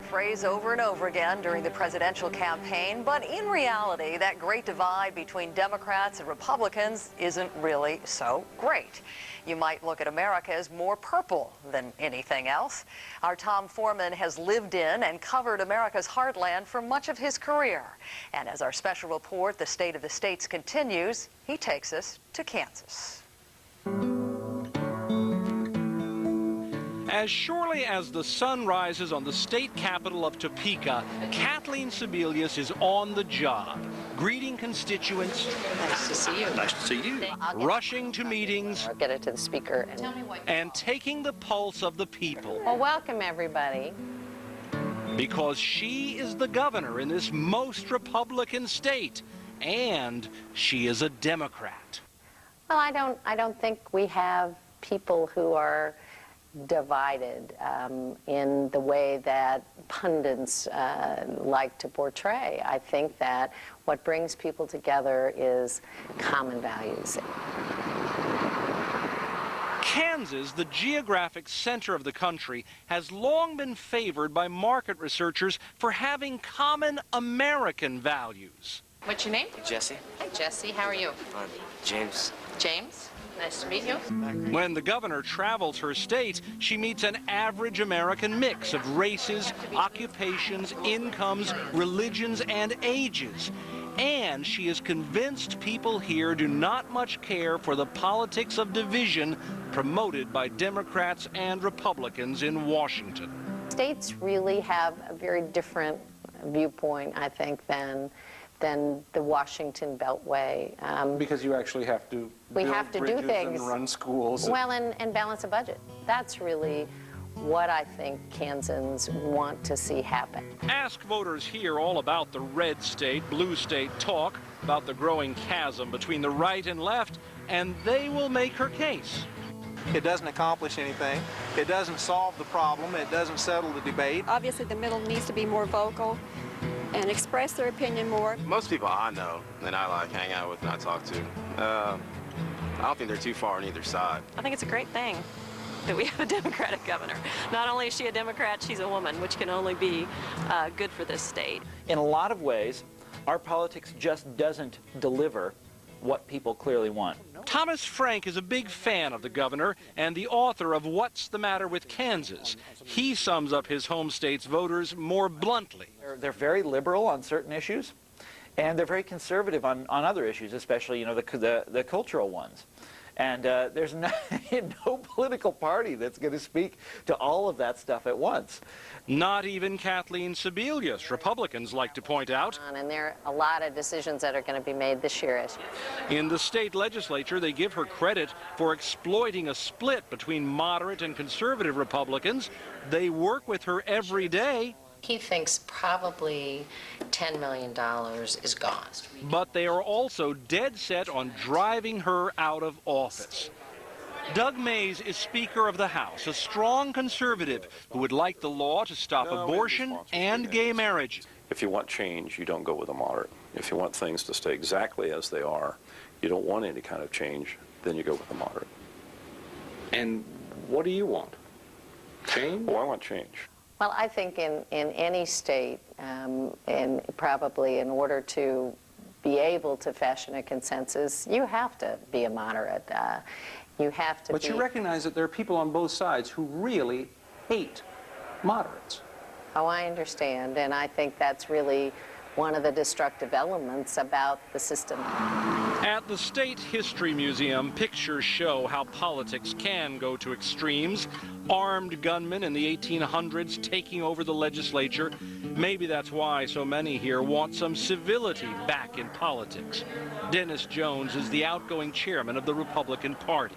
Phrase over and over again during the presidential campaign, but in reality, that great divide between Democrats and Republicans isn't really so great. You might look at America as more purple than anything else. Our Tom Foreman has lived in and covered America's heartland for much of his career. And as our special report, The State of the States, continues, he takes us to Kansas. As surely as the sun rises on the state capital of Topeka, Kathleen Sebelius is on the job, greeting constituents. Nice to see you. Nice to see you. Rushing to meetings. I'll get it to the speaker. And taking the pulse of the people. Well, welcome, everybody. Because she is the governor in this most Republican state, and she is a Democrat. Well, I don't think we have people who are divided in the way that pundits like to portray. I think that what brings people together is common values. Kansas, the geographic center of the country, has long been favored by market researchers for having common American values. What's your name? Jesse. Hi, Jesse. How are you? I'm James. James. Nice to meet you. When the governor travels her state, she meets an average American mix of races, occupations, incomes, religions, and ages. And she is convinced people here do not much care for the politics of division promoted by Democrats and Republicans in Washington. States really have a very different viewpoint, I think, than the Washington Beltway. Because you actually have to do things and run schools. Well, and balance a budget. That's really what I think Kansans want to see happen. Ask voters here all about the red state, blue state talk, about the growing chasm between the right and left, and they will make her case. It doesn't accomplish anything. It doesn't solve the problem. It doesn't settle the debate. Obviously, the middle needs to be more vocal and express their opinion more. Most people I know and I like hang out with and I talk to, I don't think they're too far on either side. I think it's a great thing that we have a Democratic governor. Not only is she a Democrat, she's a woman, which can only be good for this state. In a lot of ways, our politics just doesn't deliver what people clearly want. Thomas Frank is a big fan of the governor and the author of What's the Matter with Kansas. He sums up his home state's voters more bluntly. They're very liberal on certain issues, and they're very conservative on other issues, especially, you know, the cultural ones. And there's no political party that's going to speak to all of that stuff at once. Not even Kathleen Sebelius, Republicans like to point out. And there are a lot of decisions that are going to be made this year. In the state legislature, they give her credit for exploiting a split between moderate and conservative Republicans. They work with her every day. He thinks probably $10 million is gone. But they are also dead set on driving her out of office. Doug Mays is Speaker of the House, a strong conservative who would like the law to stop abortion and gay marriage. If you want change, you don't go with a moderate. If you want things to stay exactly as they are, you don't want any kind of change, then you go with a moderate. And what do you want? Change? Well, I want change. Well, I think in any state, and probably in order to be able to fashion a consensus, you have to be a moderate. You have to But you recognize that there are people on both sides who really hate moderates. Oh, I understand, and I think that's really one of the destructive elements about the system. At the State History Museum, pictures show how politics can go to extremes. Armed gunmen in the 1800s taking over the legislature. Maybe that's why so many here want some civility back in politics. Dennis Jones is the outgoing chairman of the Republican Party.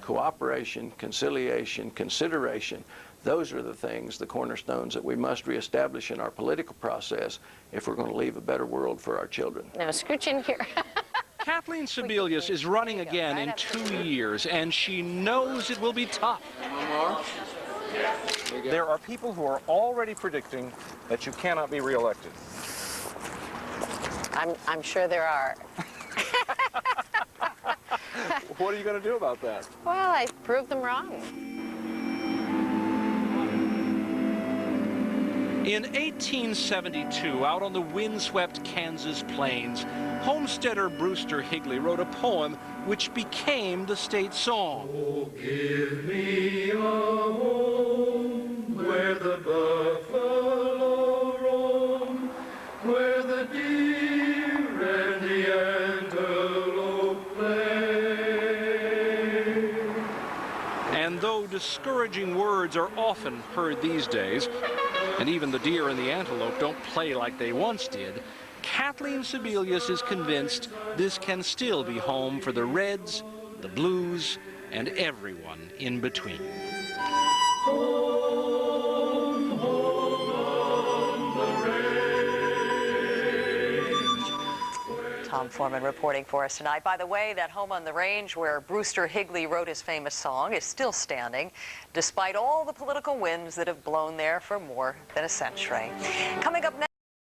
Cooperation, conciliation, consideration, those are the things, the cornerstones that we must reestablish in our political process if we're going to leave a better world for our children. Now, scooch in here. Kathleen Sebelius is running again in 2 years, and she knows it will be tough. There are people who are already predicting that you cannot be reelected. I'm sure there are. What are you going to do about that? Well, I proved them wrong. In 1872, out on the windswept Kansas plains, homesteader Brewster Higley wrote a poem which became the state song. Oh, give me a home where the buffalo roam, where the deer and the antelope play. And though discouraging words are often heard these days, and even the deer and the antelope don't play like they once did, Kathleen Sebelius is convinced this can still be home for the Reds, the Blues, and everyone in between. Home, home on the range. Tom Foreman reporting for us tonight. By the way, that home on the range where Brewster Higley wrote his famous song is still standing, despite all the political winds that have blown there for more than a century. Coming up next.